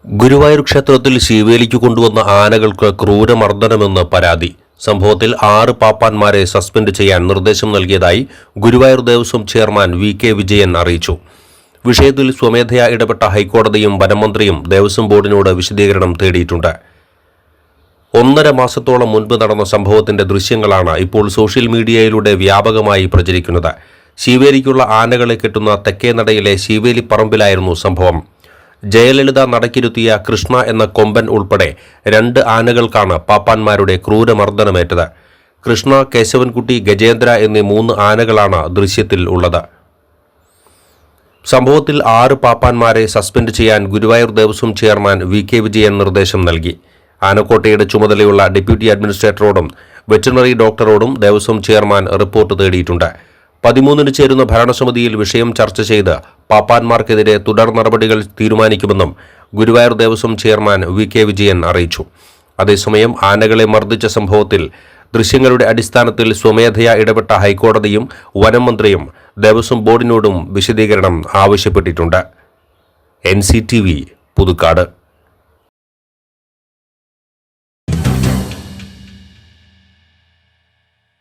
ഗുരുവായൂർ ക്ഷേത്രത്തിൽ ശീവേലിക്ക് കൊണ്ടുവന്ന ആനകൾക്ക് ക്രൂരമർദ്ദനമെന്ന് പരാതി. സംഭവത്തിൽ 6 പാപ്പാന്മാരെ സസ്പെൻഡ് ചെയ്യാൻ നിർദ്ദേശം നൽകിയതായി ഗുരുവായൂർ ദേവസ്വം ചെയർമാൻ വി.കെ. വിജയൻ അറിയിച്ചു. വിഷയത്തിൽ സ്വമേധയാ ഇടപെട്ട ഹൈക്കോടതിയും വനമന്ത്രിയും ദേവസ്വം ബോർഡിനോട് വിശദീകരണം തേടിയിട്ടുണ്ട്. 1.5 മാസത്തോളം മുൻപ് നടന്ന സംഭവത്തിന്റെ ദൃശ്യങ്ങളാണ് ഇപ്പോൾ സോഷ്യൽ മീഡിയയിലൂടെ വ്യാപകമായി പ്രചരിക്കുന്നത്. ശീവേലിക്കുള്ള ആനകളെ കെട്ടുന്ന തെക്കേനടയിലെ ശീവേലി പറമ്പിലായിരുന്നു സംഭവം. ജയലളിത നടക്കിരുത്തിയ കൃഷ്ണ എന്ന കൊമ്പൻ ഉൾപ്പെടെ 2 ആനകൾക്കാണ് പാപ്പാന്മാരുടെ ക്രൂരമർദ്ദനമേറ്റത്. കൃഷ്ണ, കേശവൻകുട്ടി, ഗജേന്ദ്ര എന്നീ 3 ആനകളാണ് ദൃശ്യത്തിൽ ഉള്ളത്. സംഭവത്തിൽ 6 പാപ്പാന്മാരെ സസ്പെൻഡ് ചെയ്യാൻ ഗുരുവായൂർ ദേവസ്വം ചെയർമാൻ വി.കെ. വിജയൻ നിർദ്ദേശം നൽകി. ആനക്കോട്ടയുടെ ചുമതലയുള്ള ഡെപ്യൂട്ടി അഡ്മിനിസ്ട്രേറ്ററോടും വെറ്ററിനറി ഡോക്ടറോടും ദേവസ്വം ചെയർമാൻ റിപ്പോർട്ട് തേടിയിട്ടുണ്ട്. 13-ന് ചേരുന്ന ഭരണസമിതിയിൽ വിഷയം ചർച്ച ചെയ്ത് പാപ്പാന്മാർക്കെതിരെ തുടർ നടപടികൾ തീരുമാനിക്കുമെന്നും ഗുരുവായൂർ ദേവസ്വം ചെയർമാൻ വി.കെ. വിജയൻ അറിയിച്ചു. അതേസമയം ആനകളെ മർദ്ദിച്ച സംഭവത്തിൽ ദൃശ്യങ്ങളുടെ അടിസ്ഥാനത്തിൽ സ്വമേധയാ ഇടപെട്ട ഹൈക്കോടതിയും വനം മന്ത്രിയും ദേവസ്വം ബോർഡിനോടും വിശദീകരണം ആവശ്യപ്പെട്ടിട്ടുണ്ട്. NCTV, പുതുക്കാട്.